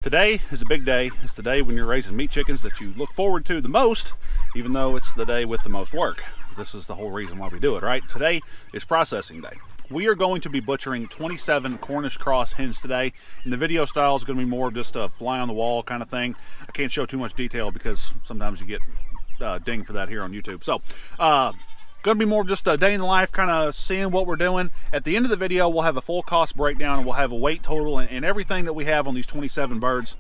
Today is a big day. It's the day when you're raising meat chickens that you look forward to the most, even though it's the day with the most work. This is the whole reason why we do it, right? Today is processing day. We are going to be butchering 27 Cornish cross hens today, and the video style is going to be more of just a fly on the wall kind of thing. I can't show too much detail because sometimes you get dinged for that here on YouTube. So, going to be more of just a day in the life, kind of seeing what we're doing. At the end of the video, we'll have a full cost breakdown and we'll have a weight total and everything that we have on these 27 birds.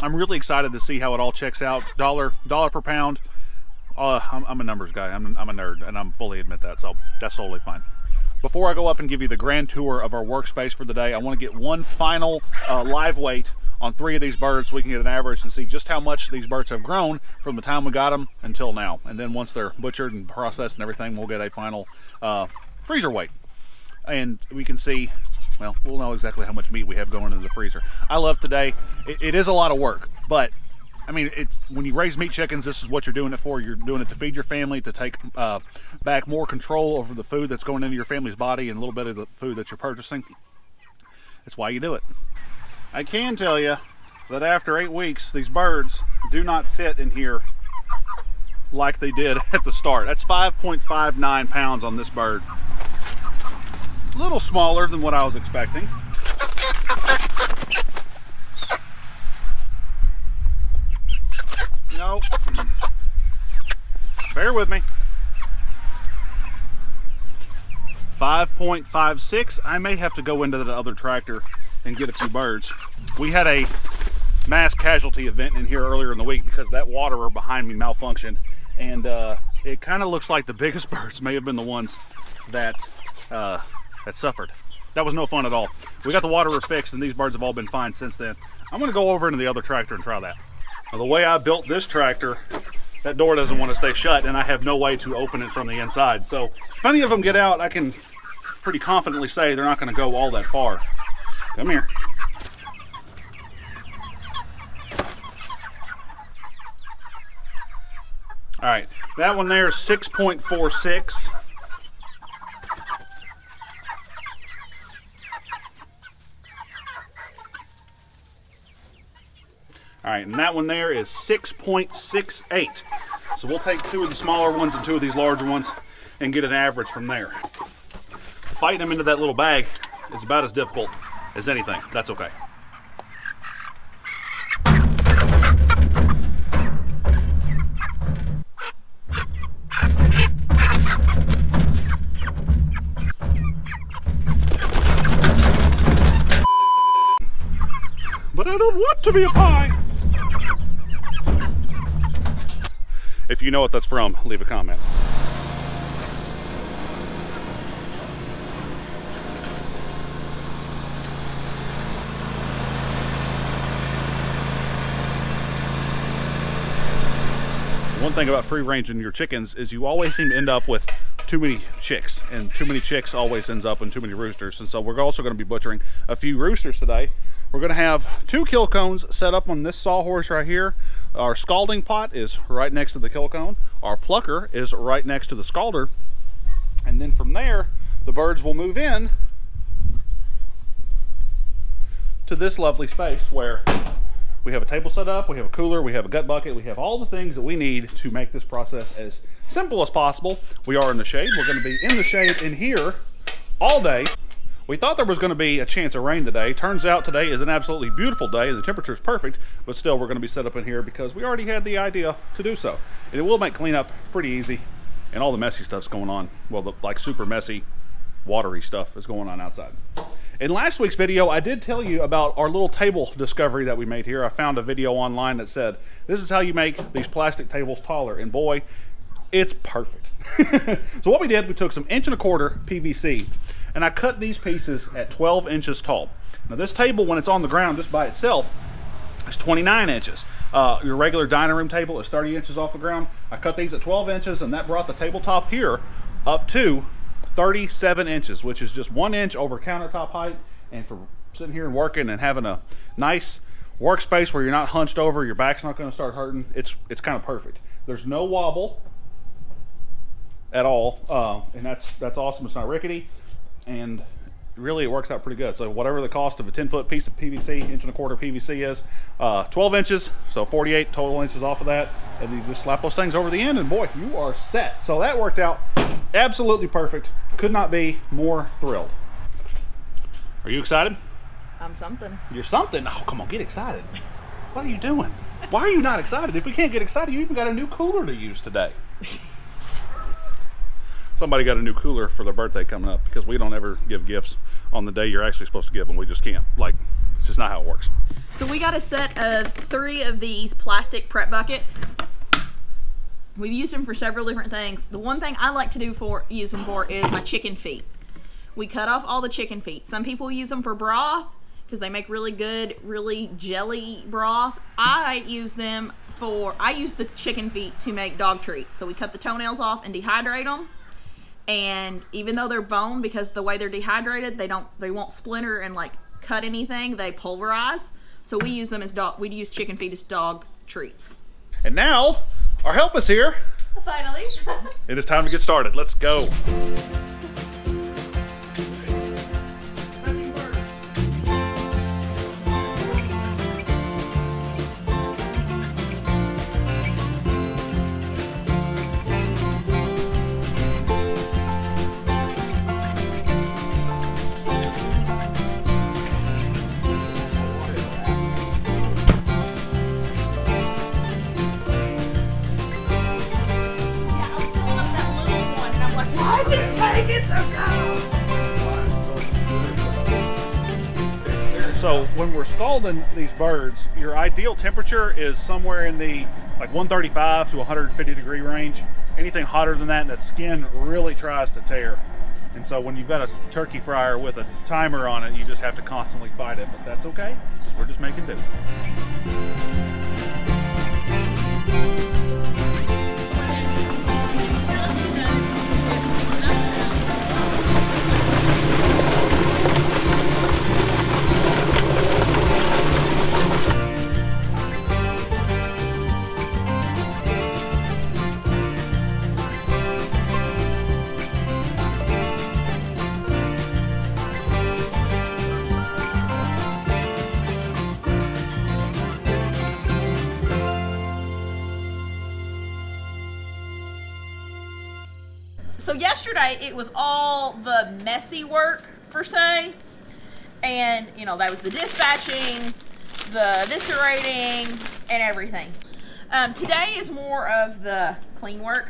I'm really excited to see how it all checks out. Dollar per pound. I'm a numbers guy. I'm a nerd, and I'm fully admit that, so that's totally fine. Before I go up and give you the grand tour of our workspace for the day, I want to get one final live weight on 3 of these birds so we can get an average and see just how much these birds have grown from the time we got them until now. And then once they're butchered and processed and everything, we'll get a final freezer weight. And we can see, well, we'll know exactly how much meat we have going into the freezer. I love today. It is a lot of work, but I mean, it's when you raise meat chickens, this is what you're doing it for. You're doing it to feed your family, to take back more control over the food that's going into your family's body and a little bit of the food that you're purchasing. That's why you do it. I can tell you that after 8 weeks, these birds do not fit in here like they did at the start. That's 5.59 pounds on this bird. A little smaller than what I was expecting. Nope. Bear with me. 5.56. I may have to go into the other tractor and get a few birds. We had a mass casualty event in here earlier in the week because that waterer behind me malfunctioned, and it kind of looks like the biggest birds may have been the ones that that suffered. That was no fun at all. We got the waterer fixed and these birds have all been fine since then. I'm gonna go over into the other tractor and try that. Now, the way I built this tractor, that door doesn't want to stay shut and I have no way to open it from the inside. So if any of them get out, I can pretty confidently say they're not going to go all that far. Come here. All right, that one there is 6.46. All right, and that one there is 6.68. So we'll take 2 of the smaller ones and 2 of these larger ones and get an average from there. Fighting them into that little bag is about as difficult as anything. That's okay. But I don't want to be a pie. If you know what that's from, leave a comment. One thing about free ranging your chickens is you always seem to end up with too many chicks, and too many chicks always ends up in too many roosters. And so we're also going to be butchering a few roosters today. We're going to have 2 kill cones set up on this sawhorse right here. Our scalding pot is right next to the kill cone. Our plucker is right next to the scalder. And then from there, the birds will move in to this lovely space where we have a table set up, we have a cooler, we have a gut bucket, we have all the things that we need to make this process as simple as possible. We are in the shade. We're going to be in the shade in here all day. We thought there was going to be a chance of rain today. Turns out today is an absolutely beautiful day. The temperature is perfect, but still we're going to be set up in here because we already had the idea to do so. And it will make cleanup pretty easy, and all the messy stuff's going on. Well, the like super messy, watery stuff is going on outside. In last week's video, I did tell you about our little table discovery that we made here. I found a video online that said, this is how you make these plastic tables taller. And boy, it's perfect. So what we did, we took some 1.25 PVC and I cut these pieces at 12 inches tall. Now this table, when it's on the ground just by itself, is 29 inches. Your regular dining room table is 30 inches off the ground. I cut these at 12 inches and that brought the tabletop here up to 37 inches, which is just 1 inch over countertop height. And for sitting here and working and having a nice workspace where you're not hunched over, your back's not going to start hurting, it's kind of perfect. There's no wobble at all, and that's awesome. It's not rickety, and really it works out pretty good. So whatever the cost of a 10-foot piece of PVC, 1.25" PVC is, 12 inches, so 48 total inches off of that, and you just slap those things over the end, and boy, you are set. So that worked out absolutely perfect. Could not be more thrilled. Are you excited? I'm something. You're something? Oh, come on, get excited. What are you doing? Why are you not excited? If we can't get excited, you even got a new cooler to use today. Somebody got a new cooler for their birthday coming up, because we don't ever give gifts on the day you're actually supposed to give them. We just can't. Like, it's just not how it works. So we got a set of 3 of these plastic prep buckets. We've used them for several different things. The one thing I like to use them for is my chicken feet. We cut off all the chicken feet. Some people use them for broth because they make really good, really jelly broth. I use the chicken feet to make dog treats. So we cut the toenails off and dehydrate them. And even though they're bone, because the way they're dehydrated, they won't splinter and like cut anything. They pulverize. So we use them as we use chicken feet as dog treats. And now our help is here. Finally. It is time to get started. Let's go. So when we're scalding these birds, your ideal temperature is somewhere in the like 135 to 150 degree range. Anything hotter than that, that skin really tries to tear. And so when you've got a turkey fryer with a timer on it, you just have to constantly fight it, but that's okay, because we're just making do. So yesterday it was all the messy work per se, and you know, that was the dispatching, the eviscerating, and everything. Today is more of the clean work,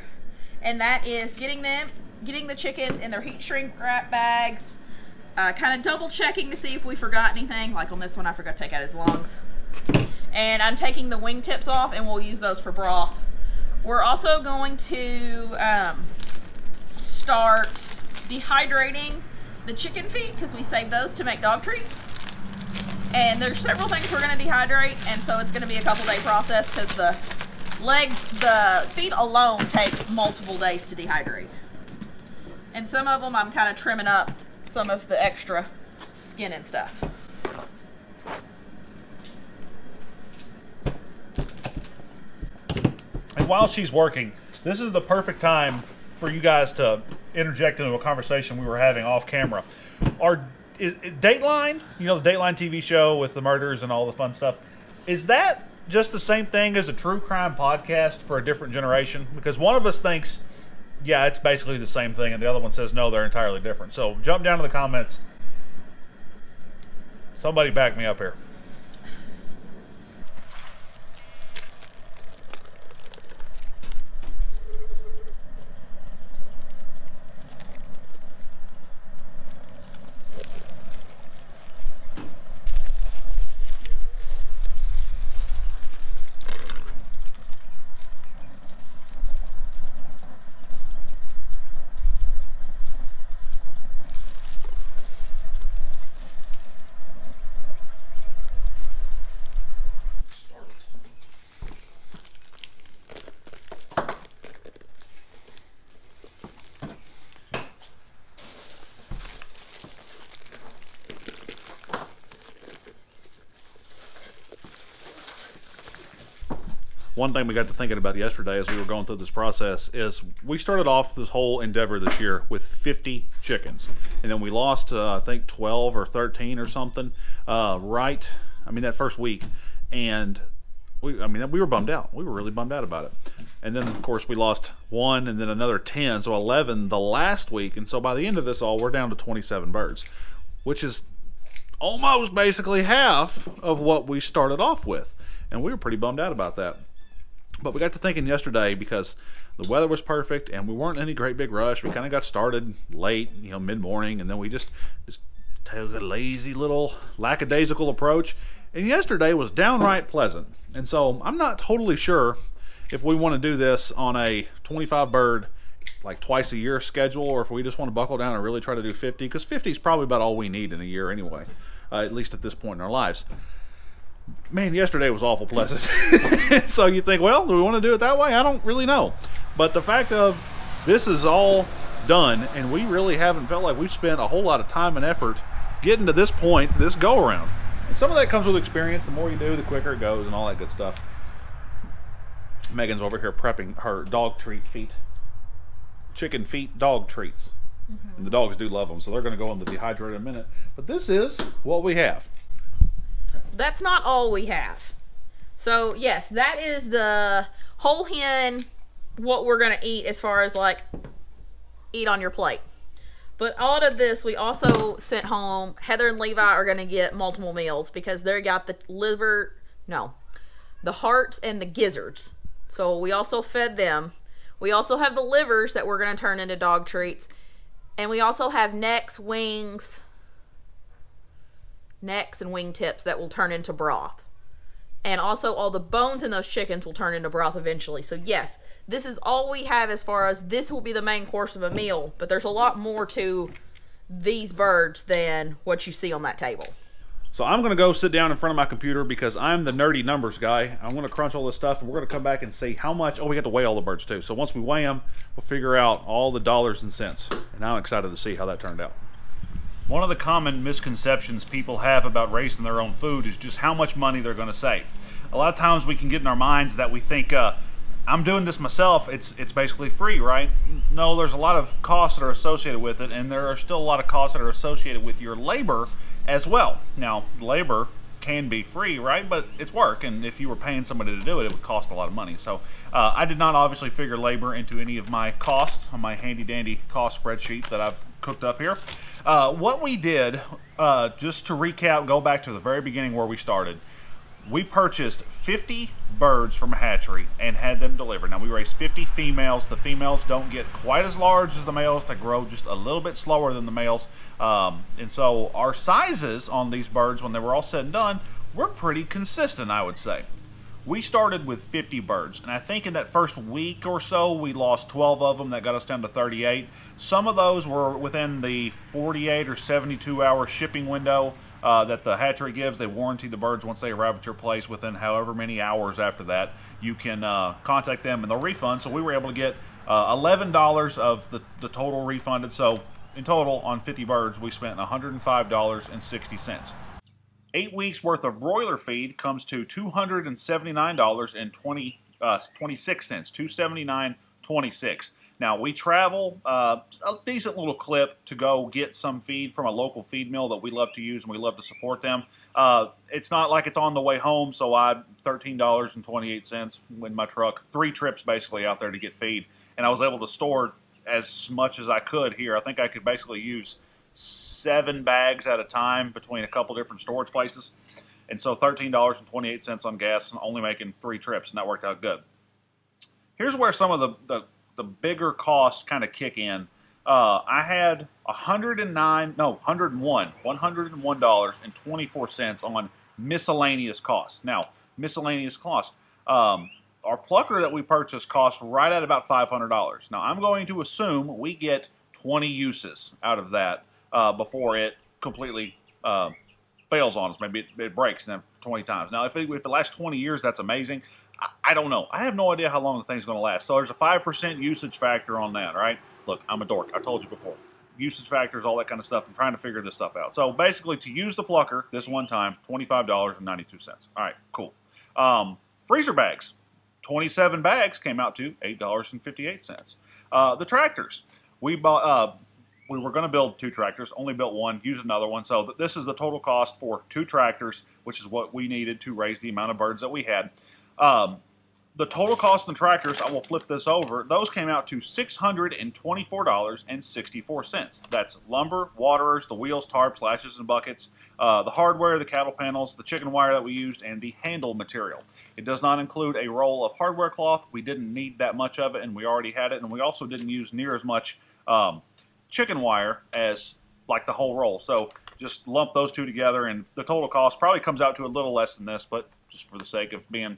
and that is getting the chickens in their heat shrink wrap bags, kind of double checking to see if we forgot anything. Like on this one, I forgot to take out his lungs. And I'm taking the wing tips off, and we'll use those for broth. We're also going to start dehydrating the chicken feet, because we save those to make dog treats. And there's several things we're going to dehydrate, and so it's going to be a couple-day process, because the feet alone take multiple days to dehydrate. And some of them I'm kind of trimming up some of the extra skin and stuff. And while she's working, this is the perfect time for you guys to interject into a conversation we were having off camera. Dateline, you know, the Dateline TV show with the murders and all the fun stuff, is that just the same thing as a true crime podcast for a different generation? Because one of us thinks, yeah, it's basically the same thing, and the other one says, no, they're entirely different. So jump down to the comments. Somebody back me up here. one thing we got to thinking about yesterday as we were going through this process is we started off this whole endeavor this year with 50 chickens. And then we lost, I think, 12 or 13 or something, that first week. And we were bummed out. We were really bummed out about it. And then, of course, we lost 1 and then another 10, so 11 the last week. And so by the end of this all, we're down to 27 birds, which is almost basically half of what we started off with. And we were pretty bummed out about that. But we got to thinking yesterday, because the weather was perfect and we weren't in any great big rush. We kind of got started late, mid-morning, and then we just took a lazy little lackadaisical approach. And yesterday was downright pleasant. And so I'm not totally sure if we want to do this on a 25 bird, like twice a year schedule, or if we just want to buckle down and really try to do 50, because 50 is probably about all we need in a year anyway, at least at this point in our lives. Man, yesterday was awful pleasant. So you think, well, do we want to do it that way? I don't really know. But the fact of this is all done, and we really haven't felt like we've spent a whole lot of time and effort getting to this point, this go around. And some of that comes with experience. The more you do, the quicker it goes and all that good stuff. Megan's over here prepping her dog treat feet. Chicken feet dog treats. And the dogs do love them, so they're going to go in the dehydrator in a minute. But this is what we have. That's not all we have. So yes, that is the whole hen, what we're going to eat as far as like eat on your plate. But out of this, we also sent home, Heather and Levi are going to get multiple meals because they got the the hearts and the gizzards. So we also fed them. We also have the livers that we're going to turn into dog treats. And we also have necks, wings, and wing tips that will turn into broth. And also all the bones in those chickens will turn into broth eventually. So yes, this is all we have as far as this will be the main course of a meal. But there's a lot more to these birds than what you see on that table. So I'm going to go sit down in front of my computer because I'm the nerdy numbers guy. I'm going to crunch all this stuff, and we're going to come back and see how much. Oh, we have to weigh all the birds too. So once we weigh them, we'll figure out all the dollars and cents. And I'm excited to see how that turned out. One of the common misconceptions people have about raising their own food is just how much money they're going to save. A lot of times we can get in our minds that we think, I'm doing this myself, it's basically free, right? No, there's a lot of costs that are associated with it, and there are still a lot of costs that are associated with your labor as well. Now, labor can be free, right? But it's work, and if you were paying somebody to do it, it would cost a lot of money. So I did not obviously figure labor into any of my costs on my handy-dandy cost spreadsheet that I've cooked up here. What we did, just to recap, go back to the very beginning where we started. We purchased 50 birds from a hatchery and had them delivered. Now, we raised 50 females. The females don't get quite as large as the males. They grow just a little bit slower than the males. And so our sizes on these birds, when they were all said and done, were pretty consistent, I would say. We started with 50 birds, and I think in that first week or so, we lost 12 of them. That got us down to 38. Some of those were within the 48 or 72-hour shipping window that the hatchery gives. They warranty the birds once they arrive at your place. Within however many hours after that, you can contact them and they'll refund. So we were able to get $11 of the total refunded. So in total, on 50 birds, we spent $105.60. 8 weeks worth of broiler feed comes to $279.26, $279.26. Now, we travel a decent little clip to go get some feed from a local feed mill that we love to use and we love to support them. It's not like it's on the way home, so I $13.28 in my truck, 3 trips basically out there to get feed. And I was able to store as much as I could here. I think I could basically use 7 bags at a time between a couple different storage places. And so $13.28 on gas and only making 3 trips, and that worked out good. Here's where some of the bigger costs kind of kick in. I had $101.24 on miscellaneous costs. Now, miscellaneous costs. Our plucker that we purchased cost right at about $500. Now, I'm going to assume we get 20 uses out of that before it completely fails on us. Maybe it breaks 20 times. Now, if it lasts 20 years, that's amazing. I don't know. I have no idea how long the thing's going to last. So there's a 5% usage factor on that, right? Look, I'm a dork. I told you before. Usage factors, all that kind of stuff. I'm trying to figure this stuff out. So basically, to use the plucker this one time, $25.92. All right, cool. Freezer bags. 27 bags came out to $8.58. The tractors. We bought, we were going to build 2 tractors, only built one, used another one. So this is the total cost for 2 tractors, which is what we needed to raise the amount of birds that we had. The total cost of the tractors, I will flip this over, those came out to $624.64. That's lumber, waterers, the wheels, tarps, latches, and buckets, the hardware, the cattle panels, the chicken wire that we used, and the handle material. It does not include a roll of hardware cloth. We didn't need that much of it, and we already had it, and we also didn't use near as much chicken wire as like the whole roll. So just lump those 2 together, and the total cost probably comes out to a little less than this, but just for the sake of being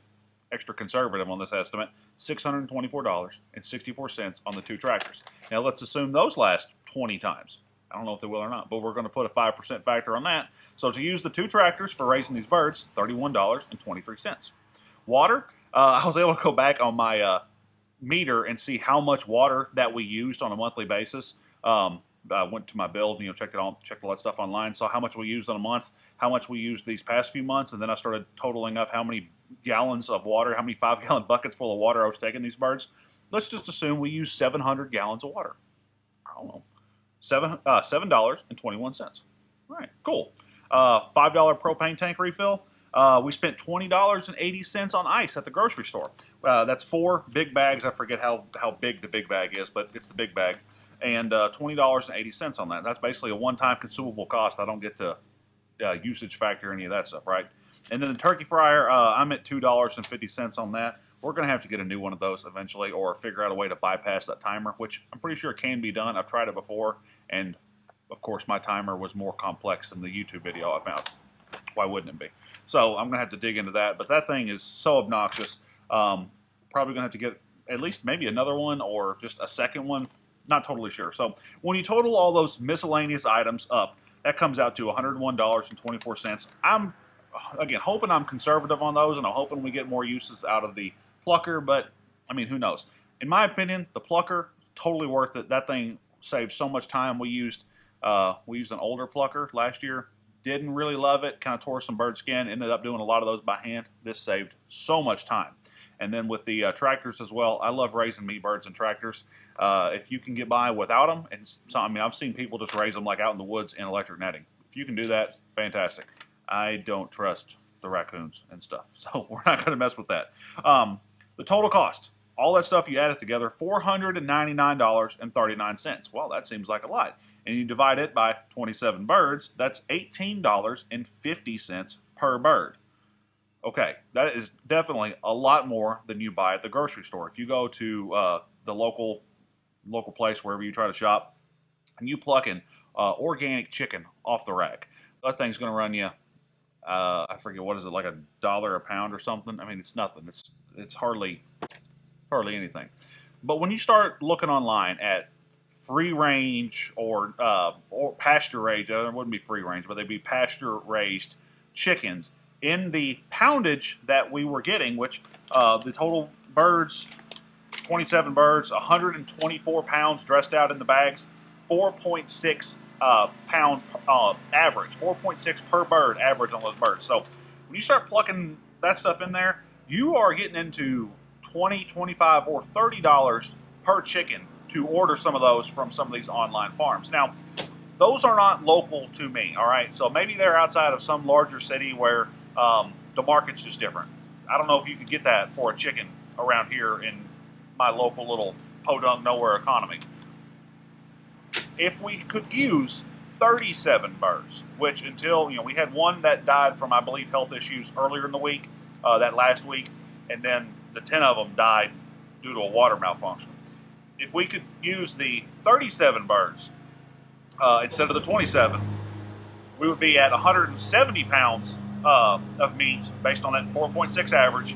extra conservative on this estimate, $624.64 on the 2 tractors. Now let's assume those last 20 times. I don't know if they will or not, but we're going to put a 5% factor on that. So to use the 2 tractors for raising these birds, $31.23. Water, I was able to go back on my meter and see how much water that we used on a monthly basis. I went to my bill, checked all that stuff online, saw how much we used on a month, how much we used these past few months, and then I started totaling up how many gallons of water, how many 5-gallon buckets full of water I was taking these birds. Let's just assume we used 700 gallons of water. I don't know, $7.21. All right, cool. $5 propane tank refill. We spent $20.80 on ice at the grocery store. That's 4 big bags. I forget how big the big bag is, but it's the big bag. And $20.80 on that. That's basically a one-time consumable cost. I don't get to usage factor any of that stuff, right? And then the turkey fryer, I'm at $2.50 on that. We're going to have to get a new one of those eventually, or figure out a way to bypass that timer, which I'm pretty sure can be done. I've tried it before, and of course my timer was more complex than the YouTube video I found. Why wouldn't it be? So I'm going to have to dig into that, but that thing is so obnoxious. Probably going to have to get at least maybe another one or just a second one. Not totally sure. So when you total all those miscellaneous items up, that comes out to $101.24. I'm, again, hoping I'm conservative on those, and I'm hoping we get more uses out of the plucker, but, I mean, who knows? In my opinion, the plucker, totally worth it. That thing saved so much time. We used an older plucker last year. Didn't really love it. Kind of tore some bird skin. Ended up doing a lot of those by hand. This saved so much time. And then with the tractors as well, I love raising meat birds and tractors. If you can get by without them, and so, I mean, I've seen people just raise them like out in the woods in electric netting. If you can do that, fantastic. I don't trust the raccoons and stuff, so we're not going to mess with that. The total cost, all that stuff you add it together, $499.39. Well, that seems like a lot. And you divide it by 27 birds, that's $18.50 per bird. Okay, that is definitely a lot more than you buy at the grocery store. If you go to the local place, wherever you try to shop, and you pluck in organic chicken off the rack, that thing's going to run you, I forget, what is it, like $1 a pound or something? I mean, it's nothing. It's hardly anything. But when you start looking online at free range or pasture raised, it wouldn't be free range, but they'd be pasture raised chickens, in the poundage that we were getting, which the total birds, 27 birds, 124 pounds dressed out in the bags, 4.6 pound average, 4.6 per bird average on those birds. So when you start plucking that stuff in there, you are getting into $20, $25, or $30 per chicken to order some of those from some of these online farms. Now, those are not local to me, all right? So maybe they're outside of some larger city where the market's just different. I don't know if you could get that for a chicken around here in my local little podunk nowhere economy. If we could use 37 birds, which until, we had one that died from, I believe, health issues earlier in the week, that last week, and then the 10 of them died due to a water malfunction. If we could use the 37 birds instead of the 27, we would be at 170 pounds of meat based on that 4.6 average,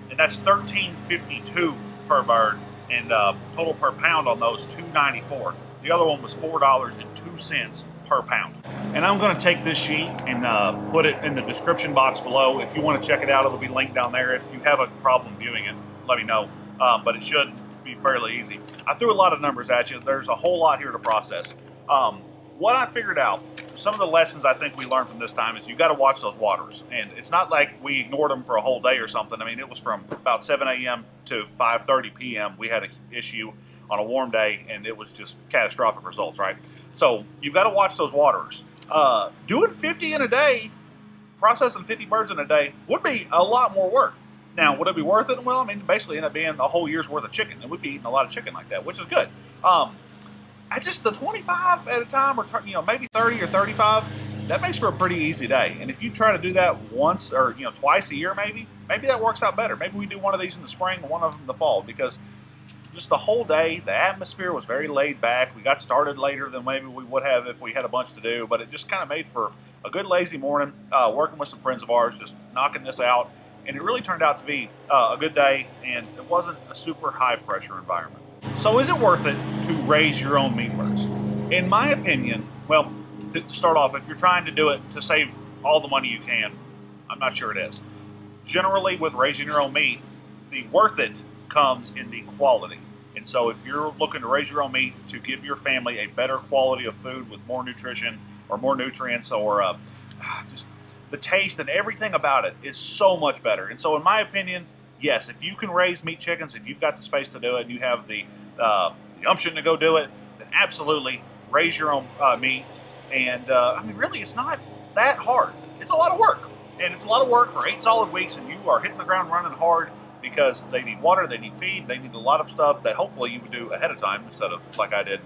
and that's $13.52 per bird, and total per pound on those $2.94. The other one was $4.02 per pound. And I'm going to take this sheet and put it in the description box below. If you want to check it out, it'll be linked down there. If you have a problem viewing it, let me know. But it should be fairly easy. I threw a lot of numbers at you. There's a whole lot here to process. What I figured out some of the lessons I think we learned from this time is you got to watch those waters. And it's not like we ignored them for a whole day or something. I mean, it was from about 7 a.m. to 5:30 p.m. We had an issue on a warm day, and it was just catastrophic results, right? So you've got to watch those waters. Doing 50 in a day, processing 50 birds in a day would be a lot more work. Now, would it be worth it? Well, I mean, basically end up being a whole year's worth of chicken, and we'd be eating a lot of chicken like that, which is good. I just, the 25 at a time, or maybe 30 or 35, that makes for a pretty easy day. And if you try to do that once or twice a year, maybe that works out better. Maybe we do one of these in the spring and one of them in the fall, because just the whole day, the atmosphere was very laid back. We got started later than maybe we would have if we had a bunch to do, but it just kind of made for a good lazy morning, working with some friends of ours, just knocking this out. And it really turned out to be a good day, and it wasn't a super high pressure environment. So is it worth it to raise your own meat birds? In my opinion, well, to start off, if you're trying to do it to save all the money you can, I'm not sure it is. Generally, with raising your own meat, the worth it comes in the quality. And so if you're looking to raise your own meat to give your family a better quality of food with more nutrition or more nutrients, or just the taste and everything about it is so much better. And so in my opinion, yes, if you can raise meat chickens, if you've got the space to do it and you have the gumption to go do it, then absolutely raise your own meat. And I mean, really, it's not that hard. It's a lot of work. And it's a lot of work for 8 solid weeks, and you are hitting the ground running hard, because they need water, they need feed, they need a lot of stuff that hopefully you would do ahead of time instead of, like I did,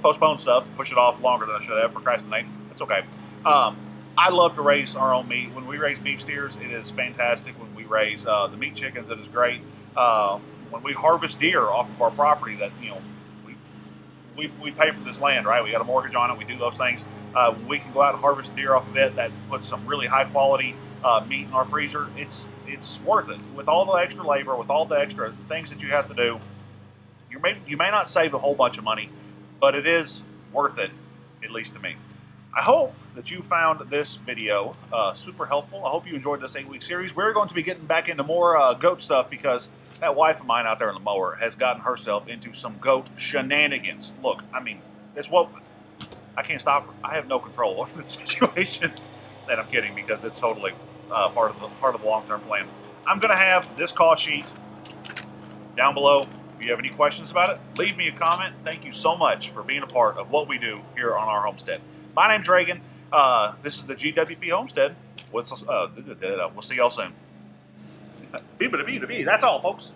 postpone stuff, push it off longer than I should have, procrastinate. It's okay. I love to raise our own meat. When we raise beef steers, it is fantastic. When we raise the meat chickens, it is great. When we harvest deer off of our property, that we pay for this land, right? We got a mortgage on it. We do those things. When we can go out and harvest deer off of it, that puts some really high quality meat in our freezer. It's worth it. With all the extra labor, with all the extra things that you have to do, you may not save a whole bunch of money, but it is worth it, at least to me. I hope that you found this video super helpful. I hope you enjoyed this 8-week series. We're going to be getting back into more goat stuff, because that wife of mine out there on the mower has gotten herself into some goat shenanigans. Look, I mean, it's what I can't stop her. I have no control over the situation. And I'm kidding, because it's totally part of the long-term plan. I'm going to have this call sheet down below. If you have any questions about it, leave me a comment. Thank you so much for being a part of what we do here on our homestead. My name's Reagan. This is the GWP Homestead. We'll see y'all soon. That's all, folks.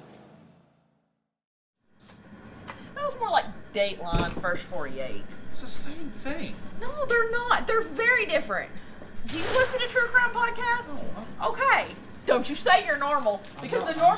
That was more like Dateline First 48. It's the same thing. No, they're not. They're very different. Do you listen to True Crime Podcast? Okay. Don't you say you're normal, because the normal